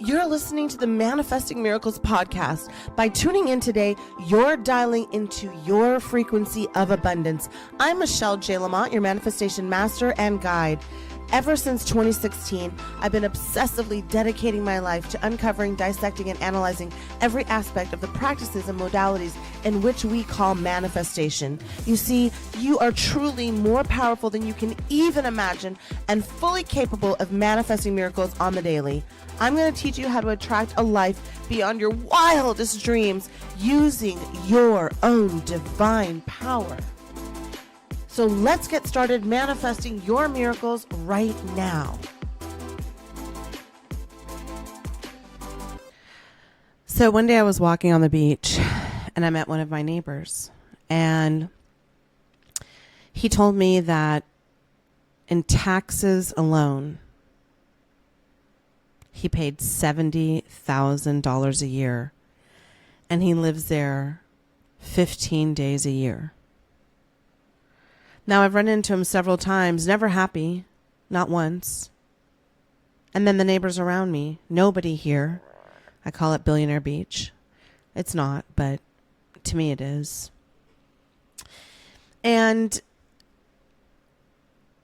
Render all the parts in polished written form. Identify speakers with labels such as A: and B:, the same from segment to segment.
A: You're listening to the Manifesting Miracles podcast. By tuning in today, you're dialing into your frequency of abundance. I'm Michelle J. Lamont, your manifestation master and guide. Ever since 2016, I've been obsessively dedicating my life to uncovering, dissecting, and analyzing every aspect of the practices and modalities in which we call manifestation. You see, you are truly more powerful than you can even imagine and fully capable of manifesting miracles on the daily. I'm going to teach you how to attract a life beyond your wildest dreams using your own divine power. So let's get started manifesting your miracles right now. So one day I was walking on the beach and I met one of my neighbors, and he told me that in taxes alone, he paid $70,000 a year, and he lives there 15 days a year. Now, I've run into him several times, never happy, not once. And then the neighbors around me, nobody here. I call it Billionaire Beach. It's not, but to me it is. And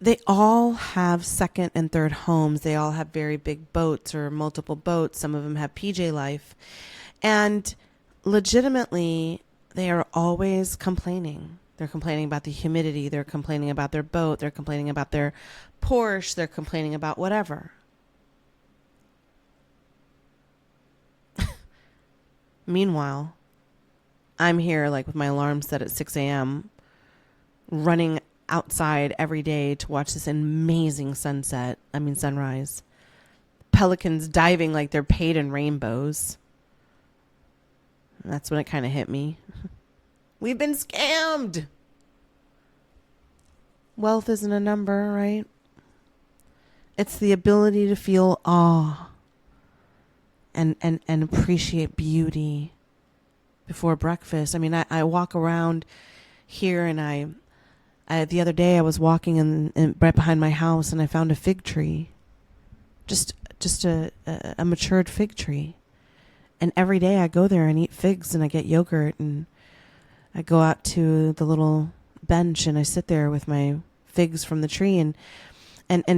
A: they all have second and third homes. They all have very big boats or multiple boats. Some of them have PJ Life. And legitimately, they are always complaining. They're complaining about the humidity. They're complaining about their boat. They're complaining about their Porsche. They're complaining about whatever. Meanwhile, I'm here like with my alarm set at 6 a.m. running outside every day to watch this amazing sunrise. Pelicans diving like they're paid in rainbows. And that's when it kind of hit me. We've been scammed. Wealth isn't a number, right? It's the ability to feel awe and appreciate beauty before breakfast. I mean, I walk around here, and I the other day I was walking in right behind my house, and I found a fig tree, just a matured fig tree. And every day I go there and eat figs, and I get yogurt, and I go out to the little bench and I sit there with my figs from the tree, and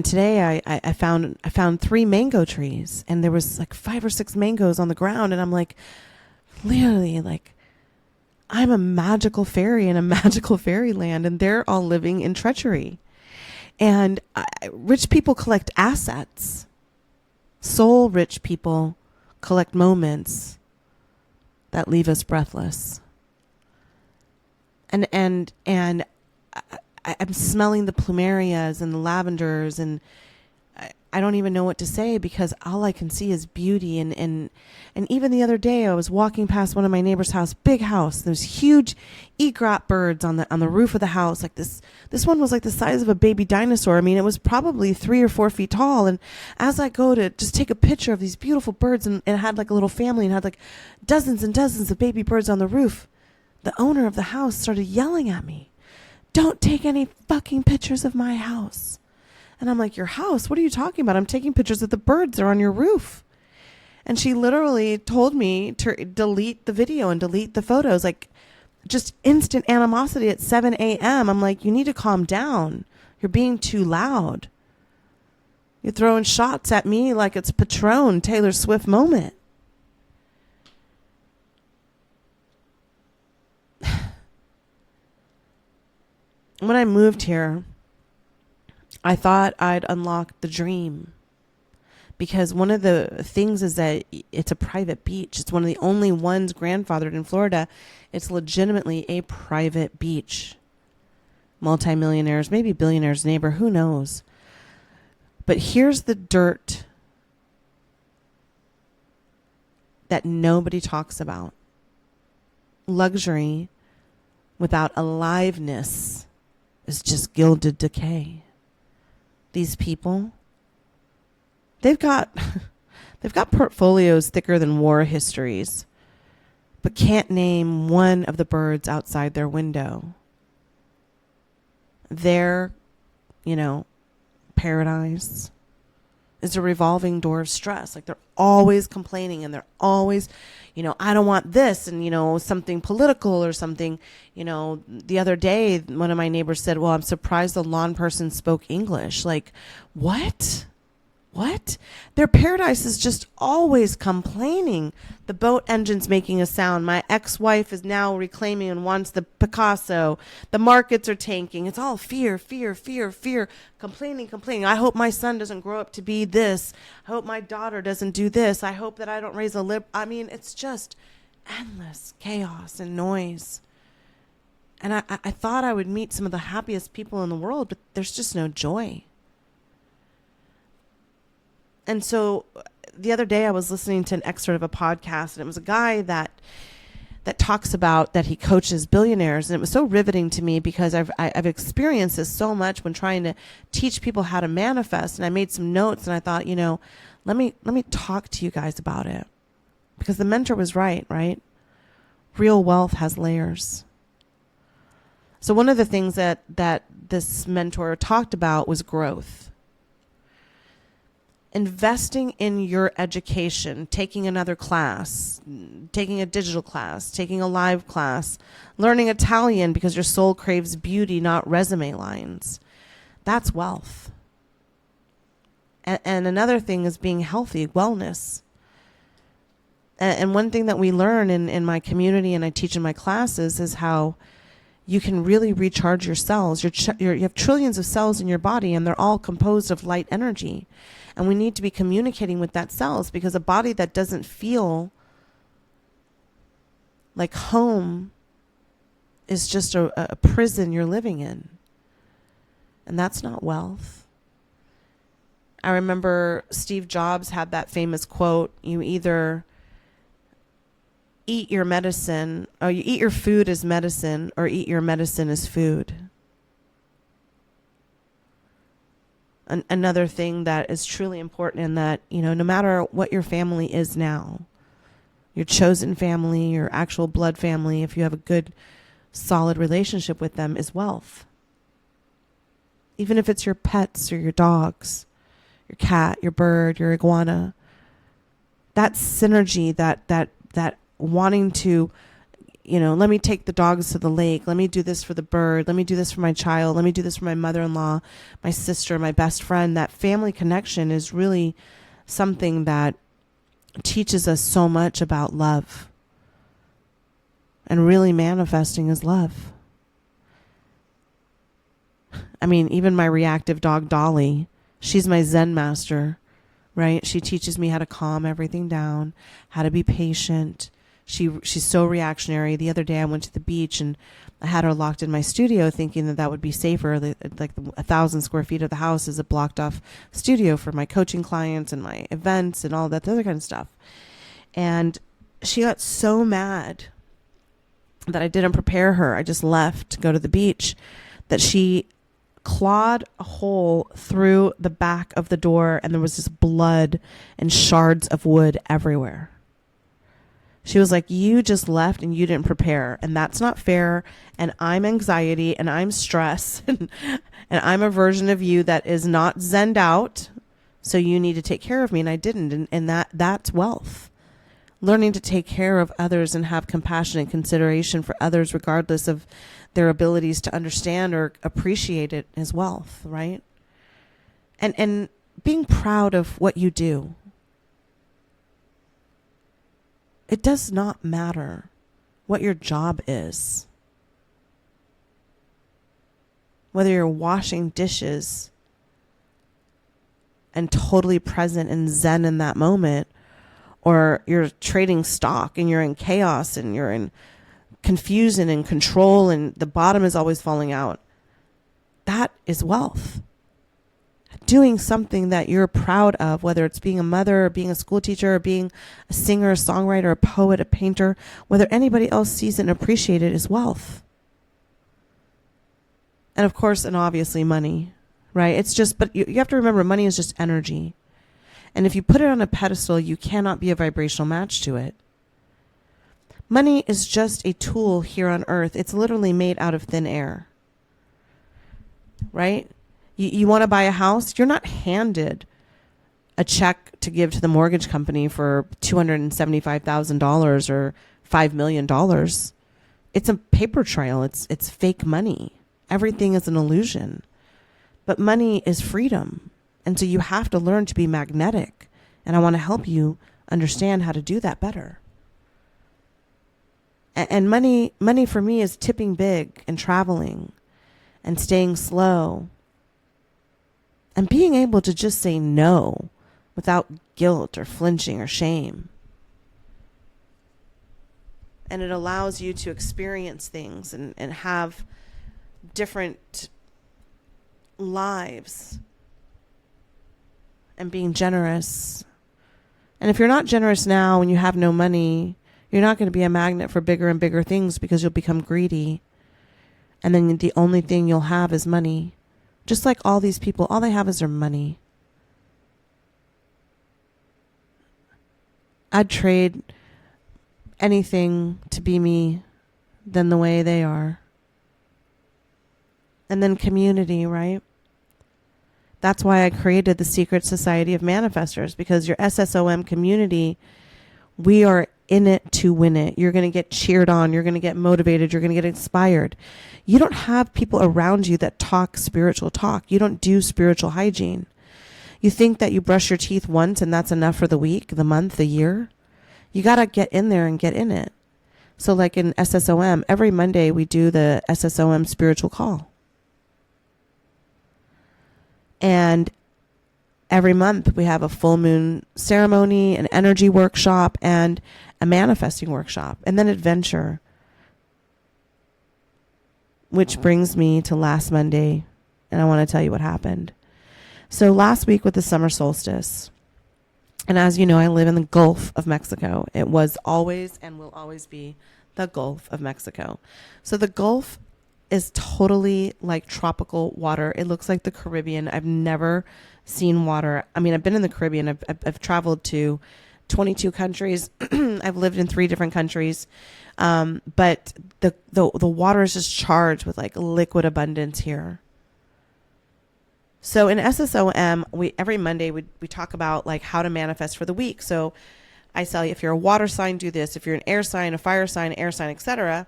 A: today I found 3 mango trees, and there was like 5 or 6 mangoes on the ground, and I'm like, literally, like, I'm a magical fairy in a magical fairyland, and they're all living in treachery. And rich people collect assets. Soul rich people collect moments that leave us breathless. And I'm smelling the plumerias and the lavenders, and I don't even know what to say, because all I can see is beauty. And even the other day I was walking past one of my neighbor's house, big house. There's huge egret birds on the roof of the house. Like this one was like the size of a baby dinosaur. I mean, it was probably 3 or 4 feet tall. And as I go to just take a picture of these beautiful birds, and it had like a little family and had like dozens and dozens of baby birds on the roof, the owner of the house started yelling at me, "Don't take any fucking pictures of my house." And I'm like, "Your house? What are you talking about? I'm taking pictures of the birds. They're on your roof." And she literally told me to delete the video and delete the photos, like just instant animosity at 7 a.m. I'm like, "You need to calm down. You're being too loud. You're throwing shots at me like it's Patron, Taylor Swift moment." When I moved here, I thought I'd unlock the dream, because one of the things is that it's a private beach. It's one of the only ones grandfathered in Florida. It's legitimately a private beach. Multimillionaires, maybe billionaires neighbor, who knows? But here's the dirt that nobody talks about. Luxury without aliveness is just gilded decay. These people, they've got portfolios thicker than war histories, but can't name one of the birds outside their window. Their, paradise is a revolving door of stress. Like they're always complaining and they're always, I don't want this, and, something political or something. The other day, one of my neighbors said, well, I'm surprised the lawn person spoke English. Like, what? What? Their paradise is just always complaining. The boat engine's making a sound. My ex-wife is now reclaiming and wants the Picasso. The markets are tanking. It's all fear, fear, fear, fear. Complaining, complaining. I hope my son doesn't grow up to be this. I hope my daughter doesn't do this. I hope that I don't raise a lip. I mean, it's just endless chaos and noise. And I thought I would meet some of the happiest people in the world, but there's just no joy. And so the other day I was listening to an excerpt of a podcast, and it was a guy that talks about that he coaches billionaires. And it was so riveting to me because I've experienced this so much when trying to teach people how to manifest. And I made some notes and I thought, let me talk to you guys about it, because the mentor was right? Real wealth has layers. So one of the things that this mentor talked about was growth. Investing in your education, taking another class, taking a digital class, taking a live class, learning Italian because your soul craves beauty, not resume lines. That's wealth. And another thing is being healthy, wellness. And one thing that we learn in my community and I teach in my classes is how you can really recharge your cells. You have trillions of cells in your body, and they're all composed of light energy. And we need to be communicating with that cells, because a body that doesn't feel like home is just a prison you're living in. And that's not wealth. I remember Steve Jobs had that famous quote, you either eat your medicine, or you eat your food as medicine, or eat your medicine as food. Another thing that is truly important in that, no matter what your family is now, your chosen family, your actual blood family, if you have a good, solid relationship with them, is wealth. Even if it's your pets or your dogs, your cat, your bird, your iguana, that synergy, that wanting to, let me take the dogs to the lake. Let me do this for the bird. Let me do this for my child. Let me do this for my mother-in-law, my sister, my best friend. That family connection is really something that teaches us so much about love. And really manifesting is love. I mean, even my reactive dog, Dolly, she's my Zen master, right? She teaches me how to calm everything down, how to be patient. She's so reactionary. The other day I went to the beach and I had her locked in my studio thinking that would be safer. Like 1,000 square feet of the house is a blocked off studio for my coaching clients and my events and all that other kind of stuff. And she got so mad that I didn't prepare her. I just left to go to the beach, that she clawed a hole through the back of the door, and there was just blood and shards of wood everywhere. She was like, you just left and you didn't prepare, and that's not fair, and I'm anxiety and I'm stress and I'm a version of you that is not zened out, so you need to take care of me. And I didn't, and that's wealth. Learning to take care of others and have compassion and consideration for others regardless of their abilities to understand or appreciate it is wealth, right? And being proud of what you do. It does not matter what your job is. Whether you're washing dishes and totally present and zen in that moment, or you're trading stock and you're in chaos and you're in confusion and control and the bottom is always falling out. That is wealth. Doing something that you're proud of, whether it's being a mother or being a school teacher or being a singer, a songwriter, a poet, a painter, whether anybody else sees it and appreciates it, is wealth. And of course, and obviously money, right? It's just, but you have to remember, money is just energy. And if you put it on a pedestal, you cannot be a vibrational match to it. Money is just a tool here on earth. It's literally made out of thin air, right? You want to buy a house, you're not handed a check to give to the mortgage company for $275,000 or $5 million. It's a paper trail. It's fake money. Everything is an illusion. But money is freedom. And so you have to learn to be magnetic. And I want to help you understand how to do that better. And money for me is tipping big and traveling and staying slow and being able to just say no without guilt or flinching or shame. And it allows you to experience things and have different lives and being generous. And if you're not generous now and you have no money, you're not going to be a magnet for bigger and bigger things because you'll become greedy. And then the only thing you'll have is money. Just like all these people, all they have is their money. I'd trade anything to be me than the way they are. And then community, right? That's why I created the Secret Society of Manifestors, because your SSOM community, we are in it to win it. You're going to get cheered on. You're going to get motivated. You're going to get inspired. You don't have people around you that talk spiritual talk. You don't do spiritual hygiene. You think that you brush your teeth once and that's enough for the week, the month, the year. You got to get in there and get in it. So like in SSOM, every Monday we do the SSOM spiritual call. And every month we have a full moon ceremony, an energy workshop, and a manifesting workshop, and then adventure. Which brings me to last Monday, and I want to tell you what happened. So last week with the summer solstice, and as you know, I live in the Gulf of Mexico. It was always and will always be the Gulf of Mexico. So the Gulf is totally like tropical water. It looks like the Caribbean. I've never seen water. I mean, I've been in the Caribbean. I've traveled to 22 countries. I've lived in 3 different countries. But the water is just charged with like liquid abundance here. So in SSOM, every Monday we talk about like how to manifest for the week. So I tell you, if you're a water sign, do this. If you're an air sign, a fire sign, etc.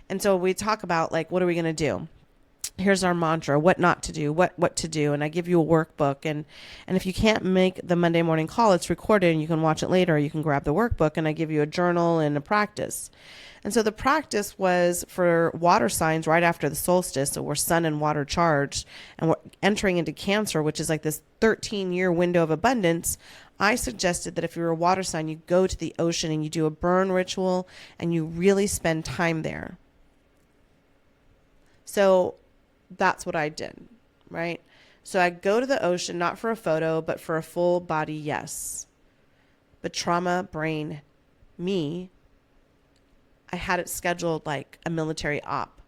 A: And so we talk about like, what are we going to do? Here's our mantra, what not to do, what to do. And I give you a workbook. And if you can't make the Monday morning call, it's recorded and you can watch it later. You can grab the workbook and I give you a journal and a practice. And so the practice was for water signs right after the solstice. So we're sun and water charged and we're entering into Cancer, which is like this 13-year window of abundance. I suggested that if you're a water sign, you go to the ocean and you do a burn ritual and you really spend time there. So that's what I did, right? So I go to the ocean, not for a photo, but for a full body yes. But trauma, brain, me, I had it scheduled like a military op.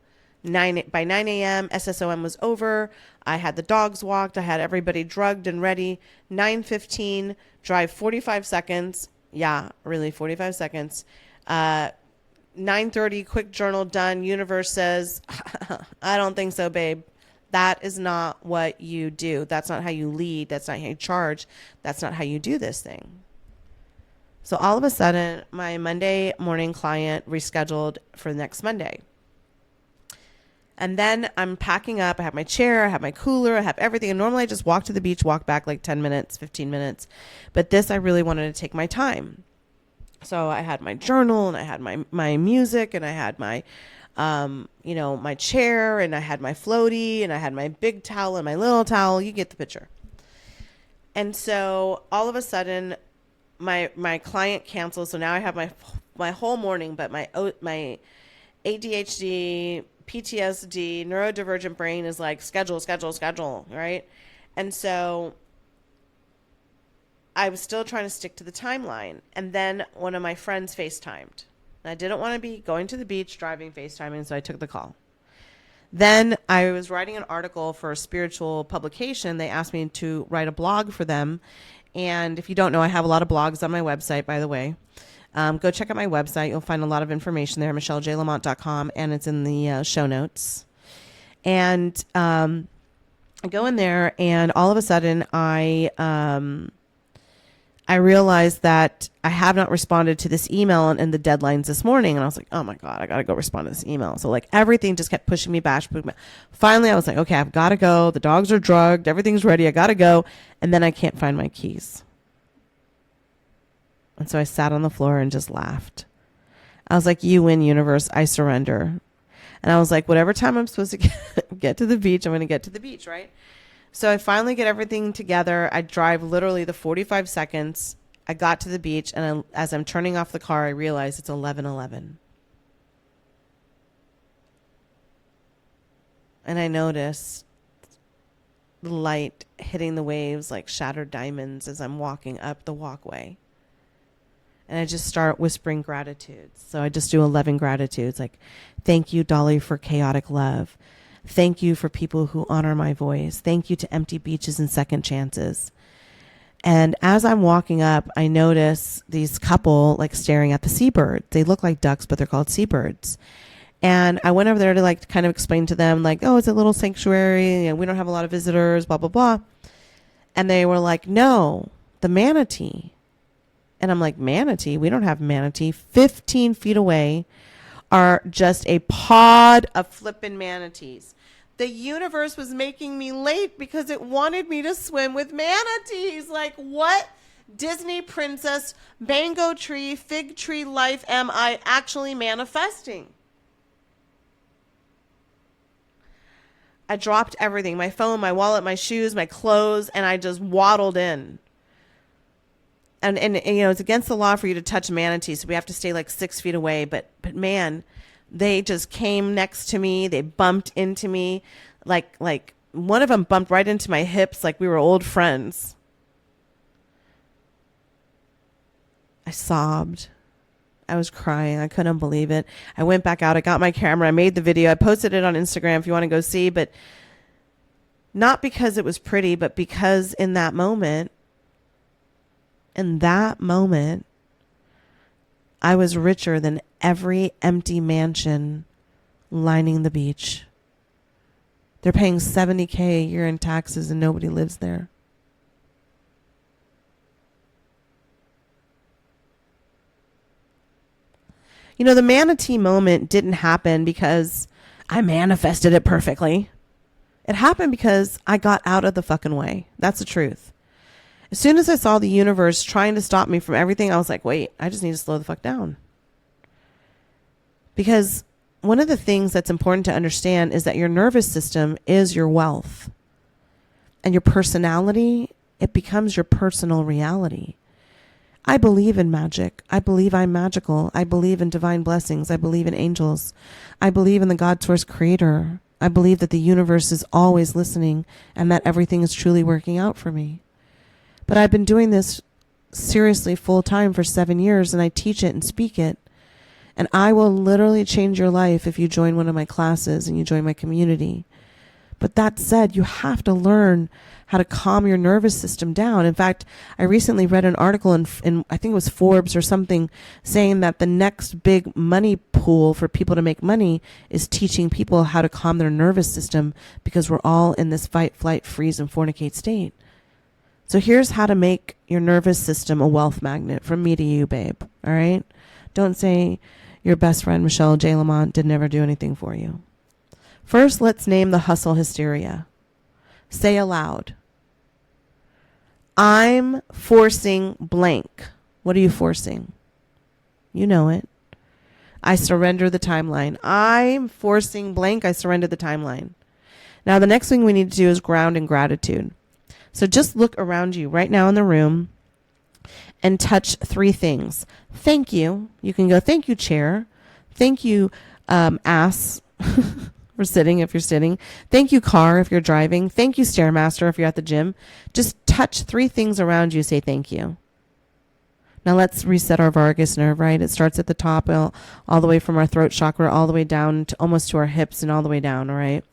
A: By 9 a.m., SSOM was over. I had the dogs walked. I had everybody drugged and ready. 9:15, drive 45 seconds. Yeah, really 45 seconds. 9:30, quick journal done. Universe says, I don't think so, babe. That is not what you do. That's not how you lead. That's not how you charge. That's not how you do this thing. So all of a sudden, my Monday morning client rescheduled for next Monday. And then I'm packing up. I have my chair, I have my cooler, I have everything. And normally I just walk to the beach, walk back like 10 minutes, 15 minutes. But this, I really wanted to take my time. So I had my journal and I had my music and I had my, my chair and I had my floaty and I had my big towel and my little towel. You get the picture. And so all of a sudden my client cancels. So now I have my whole morning, but my ADHD, PTSD, neurodivergent brain is like schedule, right? And so I was still trying to stick to the timeline. And then one of my friends FaceTimed. And I didn't want to be going to the beach, driving, FaceTiming, so I took the call. Then I was writing an article for a spiritual publication. They asked me to write a blog for them. And if you don't know, I have a lot of blogs on my website, by the way. Go check out my website. You'll find a lot of information there, michellejlamont.com, and it's in the show notes. And I go in there, and all of a sudden, I I realized that I have not responded to this email and the deadlines this morning. And I was like, oh my God, I got to go respond to this email. So like everything just kept pushing me back. Finally, I was like, okay, I've got to go. The dogs are drugged. Everything's ready. I got to go. And then I can't find my keys. And so I sat on the floor and just laughed. I was like, you win, universe. I surrender. And I was like, whatever time I'm supposed to get to the beach, I'm going to get to the beach, right? So I finally get everything together. I drive literally the 45 seconds. I got to the beach, and as I'm turning off the car, I realize it's 11:11. And I notice the light hitting the waves like shattered diamonds as I'm walking up the walkway. And I just start whispering gratitudes. So I just do 11 gratitudes, like, thank you, Dolly, for chaotic love. Thank you for people who honor my voice. Thank you to empty beaches and second chances. And as I'm walking up, I notice these couple like staring at the seabird. They look like ducks, but they're called seabirds. And I went over there to like kind of explain to them like, oh, it's a little sanctuary and we don't have a lot of visitors, blah, blah, blah. And they were like, no, the manatee. And I'm like, manatee? We don't have manatee. 15 feet away are just a pod of flippin' manatees. The universe was making me late because it wanted me to swim with manatees. Like, what Disney princess, mango tree, fig tree life am I actually manifesting? I dropped everything, my phone, my wallet, my shoes, my clothes, and I just waddled in. And you know, it's against the law for you to touch manatees, so we have to stay like 6 feet away. But man, they just came next to me. They bumped into me. Like one of them bumped right into my hips like we were old friends. I sobbed. I was crying. I couldn't believe it. I went back out. I got my camera. I made the video. I posted it on Instagram if you want to go see. But not because it was pretty, but because in that moment, I was richer than every empty mansion lining the beach. They're paying $70K a year in taxes and nobody lives there. You know, the manatee moment didn't happen because I manifested it perfectly. It happened because I got out of the fucking way. That's the truth. As soon as I saw the universe trying to stop me from everything, I was like, wait, I just need to slow the fuck down. Because one of the things that's important to understand is that your nervous system is your wealth. And your personality, it becomes your personal reality. I believe in magic. I believe I'm magical. I believe in divine blessings. I believe in angels. I believe in the God source creator. I believe that the universe is always listening and that everything is truly working out for me. But I've been doing this seriously full time for 7 years, and I teach it and speak it. And I will literally change your life if you join one of my classes and you join my community. But that said, you have to learn how to calm your nervous system down. In fact, I recently read an article in I think it was Forbes or something, saying that the next big money pool for people to make money is teaching people how to calm their nervous system, because we're all in this fight, flight, freeze, and fornicate state. So here's how to make your nervous system a wealth magnet from me to you, babe. All right? Don't say your best friend, Michelle J. Lamont, did never do anything for you. First, let's name the hustle hysteria. Say aloud, I'm forcing blank. What are you forcing? You know it. I surrender the timeline. I'm forcing blank. I surrender the timeline. Now, the next thing we need to do is ground in gratitude. So just look around you right now in the room and touch 3 things. Thank you. You can go, thank you, chair. Thank you, ass, for sitting if you're sitting. Thank you, car, if you're driving. Thank you, Stairmaster, if you're at the gym. Just touch 3 things around you. Say thank you. Now let's reset our vagus nerve, right? It starts at the top, all the way from our throat chakra, all the way down to almost to our hips and all the way down, all right?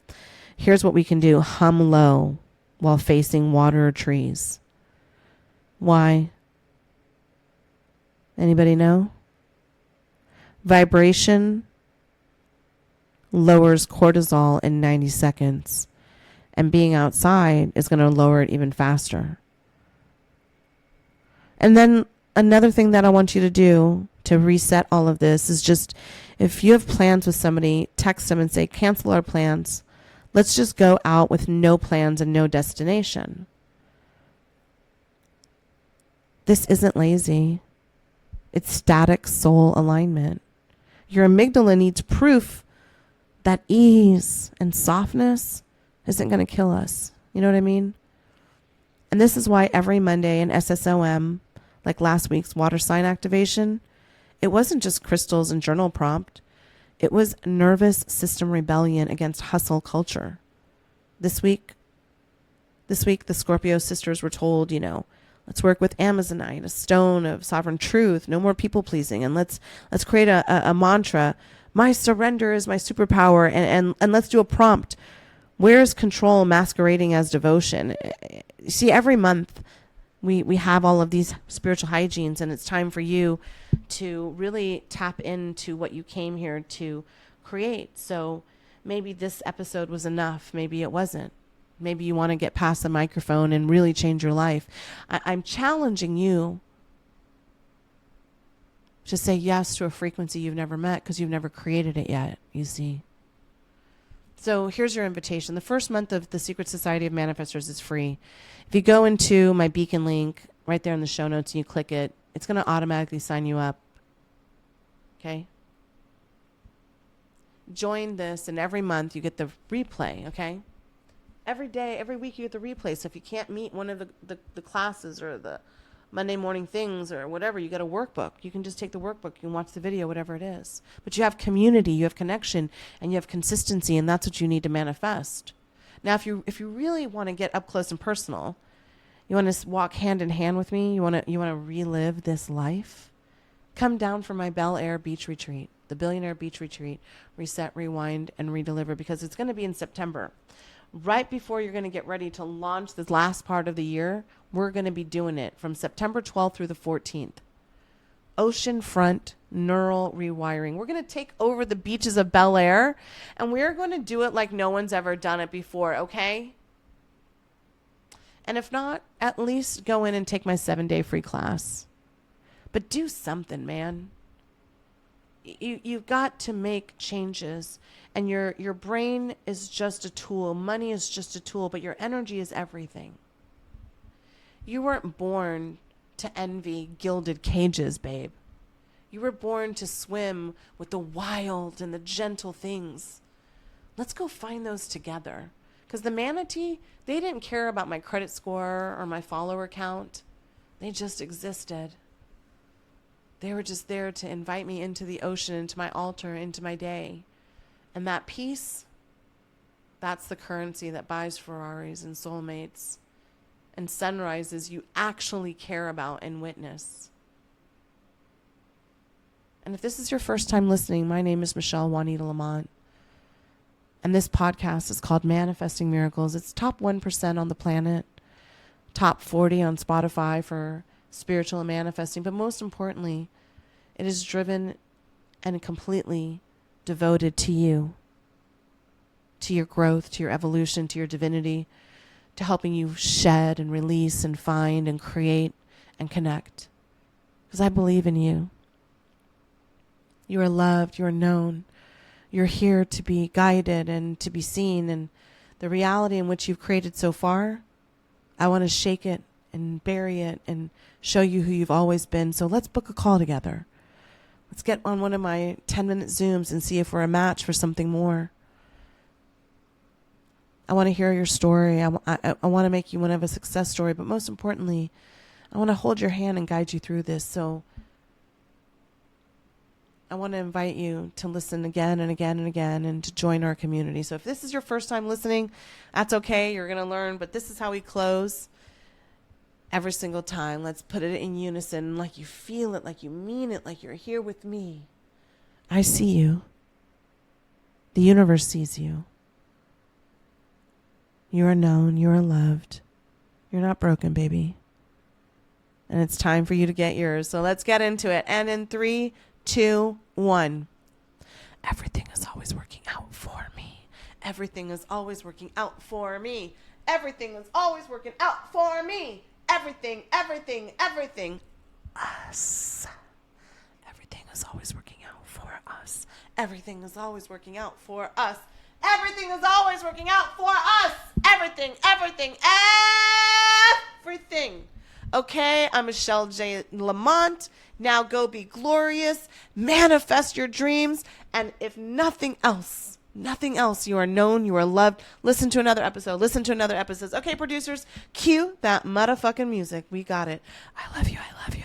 A: Here's what we can do. Hum low while facing water or trees. Why? Anybody know? Vibration lowers cortisol in 90 seconds. And being outside is going to lower it even faster. And then another thing that I want you to do to reset all of this is just, if you have plans with somebody, text them and say, cancel our plans. Let's just go out with no plans and no destination. This isn't lazy. It's static soul alignment. Your amygdala needs proof that ease and softness isn't going to kill us. You know what I mean? And this is why every Monday in SSOM, like last week's water sign activation, it wasn't just crystals and journal prompt. It was nervous system rebellion against hustle culture. This week, the Scorpio sisters were told, let's work with Amazonite, a stone of sovereign truth, no more people pleasing. And let's create a mantra. My surrender is my superpower. And let's do a prompt. Where's control masquerading as devotion? See, every month we have all of these spiritual hygienes, and it's time for you to really tap into what you came here to create. So maybe this episode was enough. Maybe it wasn't. Maybe you want to get past the microphone and really change your life. I'm challenging you to say yes to a frequency you've never met, because you've never created it yet, you see. So here's your invitation. The first month of the Secret Society of Manifestors is free. If you go into my beacon link right there in the show notes and you click it, it's going to automatically sign you up. Okay? Join this, and every month you get the replay, okay? Every day, every week you get the replay. So if you can't meet one of the classes or the Monday morning things or whatever, you get a workbook. You can just take the workbook, you can watch the video, whatever it is. But you have community, you have connection, and you have consistency, and that's what you need to manifest. Now, if you really want to get up close and personal, you want to walk hand in hand with me, you want to relive this life, come down for my Bel Air Beach Retreat, the Billionaire Beach Retreat, Reset, Rewind, and Redeliver, because it's going to be in September. Right before you're going to get ready to launch this last part of the year, we're going to be doing it from September 12th through the 14th. Oceanfront neural rewiring. We're going to take over the beaches of Bel Air, and we're going to do it like no one's ever done it before, okay? And if not, at least go in and take my 7-day free class. But do something, man. You've got to make changes, and your brain is just a tool. Money is just a tool, but your energy is everything. You weren't born to envy gilded cages, babe. You were born to swim with the wild and the gentle things. Let's go find those together. Because the manatee, they didn't care about my credit score or my follower count. They just existed. They were just there to invite me into the ocean, into my altar, into my day. And that peace, that's the currency that buys Ferraris and soulmates and sunrises you actually care about and witness. And if this is your first time listening, my name is Michelle Juanita Lamont. And this podcast is called Manifesting Miracles. It's top 1% on the planet, top 40 on Spotify for spiritual and manifesting. But most importantly, it is driven and completely devoted to you, to your growth, to your evolution, to your divinity, to helping you shed and release and find and create and connect. Because I believe in you. You are loved, you are known. You're here to be guided and to be seen. And the reality in which you've created so far, I want to shake it and bury it and show you who you've always been. So let's book a call together. Let's get on one of my 10-minute Zooms and see if we're a match for something more. I want to hear your story. I want to make you one of a success story. But most importantly, I want to hold your hand and guide you through this. So I want to invite you to listen again and again and again and to join our community. So if this is your first time listening, that's okay. You're going to learn. But this is how we close every single time. Let's put it in unison, like you feel it, like you mean it, like you're here with me. I see you. The universe sees you. You are known. You are loved. You're not broken, baby. And it's time for you to get yours. So let's get into it. And in 3, 2, 1. Everything is always working out for me. Everything is always working out for me. Everything is always working out for me. Everything, everything, everything us. Everything is always working out for us. Everything is always working out for us. Everything is always working out for us. Everything, everything, everything. Okay, I'm Michelle J. Lamont. Now go be glorious. Manifest your dreams. And if nothing else, you are known, you are loved. Listen to another episode. Listen to another episode. Okay, producers, cue that motherfucking music. We got it. I love you. I love you.